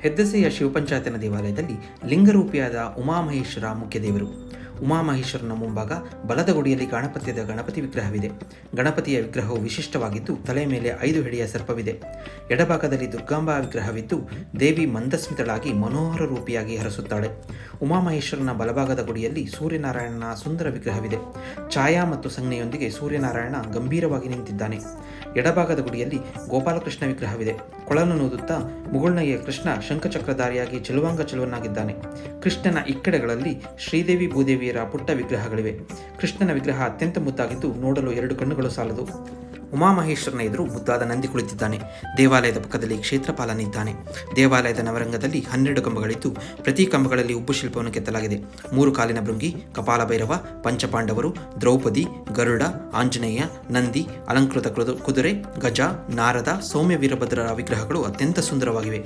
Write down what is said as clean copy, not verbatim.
ಹೆದ್ದಸೆಯ ಶಿವಪಂಚಾಯತನ ದೇವಾಲಯದಲ್ಲಿ ಲಿಂಗರೂಪಿಯಾದ ಉಮಾಮಹೇಶ್ವರ ಮುಖ್ಯ ದೇವರು. ಉಮಾಮಹೇಶ್ವರನ ಮುಂಭಾಗ ಬಲದ ಗುಡಿಯಲ್ಲಿ ಗಣಪತಿ ವಿಗ್ರಹವಿದೆ. ಗಣಪತಿಯ ವಿಗ್ರಹವು ವಿಶಿಷ್ಟವಾಗಿದ್ದು ತಲೆಯ ಮೇಲೆ 5 ಹೆಡೆಯ ಸರ್ಪವಿದೆ. ಎಡಭಾಗದಲ್ಲಿ ದುರ್ಗಾಂಬಾ ವಿಗ್ರಹವಿದ್ದು ದೇವಿ ಮಂದಸ್ಮಿತಳಾಗಿ ಮನೋಹರ ರೂಪಿಯಾಗಿ ಹರಸುತ್ತಾಳೆ. ಉಮಾಮಹೇಶ್ವರನ ಬಲಭಾಗದ ಗುಡಿಯಲ್ಲಿ ಸೂರ್ಯನಾರಾಯಣನ ಸುಂದರ ವಿಗ್ರಹವಿದೆ. ಛಾಯಾ ಮತ್ತು ಸಂಜ್ಞೆಯೊಂದಿಗೆ ಸೂರ್ಯನಾರಾಯಣ ಗಂಭೀರವಾಗಿ ನಿಂತಿದ್ದಾನೆ. ಎಡಭಾಗದ ಗುಡಿಯಲ್ಲಿ ಗೋಪಾಲಕೃಷ್ಣ ವಿಗ್ರಹವಿದೆ. ಕೊಳಲನ್ನೂದುತ್ತಾ ಮುಗುಳ್ನಗೆಯ ಕೃಷ್ಣ ಶಂಖಚಕ್ರಧಾರಿಯಾಗಿ ಚೆಲುವನ್ನಾಗಿದ್ದಾನೆ. ಕೃಷ್ಣನ ಇಕ್ಕಡೆಗಳಲ್ಲಿ ಶ್ರೀದೇವಿ ಭೂದೇವಿಯರ ಪುಟ್ಟ ವಿಗ್ರಹಗಳಿವೆ. ಕೃಷ್ಣನ ವಿಗ್ರಹ ಅತ್ಯಂತ ಮುದ್ದಾಗಿದ್ದು ನೋಡಲು 2 ಕಣ್ಣುಗಳು ಸಾಲದು. ಉಮಾಮಹೇಶ್ವರನ ಎದುರು ಮುದ್ದಾದ ನಂದಿ ಕುಳಿತಿದ್ದಾನೆ. ದೇವಾಲಯದ ಪಕ್ಕದಲ್ಲಿ ಕ್ಷೇತ್ರಪಾಲನಿದ್ದಾನೆ. ದೇವಾಲಯದ ನವರಂಗದಲ್ಲಿ 12 ಕಂಬಗಳಿದ್ದು ಪ್ರತಿ ಕಂಬಗಳಲ್ಲಿ ಉಬ್ಬು ಶಿಲ್ಪವನ್ನು ಕೆತ್ತಲಾಗಿದೆ. 3 ಕಾಲಿನ ಭೃಂಗಿ, ಕಪಾಲಭೈರವ, ಪಂಚಪಾಂಡವರು, ದ್ರೌಪದಿ, ಗರುಡ, ಆಂಜನೇಯ, ನಂದಿ, ಅಲಂಕೃತ ಕುದುರೆ, ಗಜ, ನಾರದ, ಸೌಮ್ಯ ವೀರಭದ್ರರ ವಿಗ್ರಹಗಳು ಅತ್ಯಂತ ಸುಂದರವಾಗಿವೆ.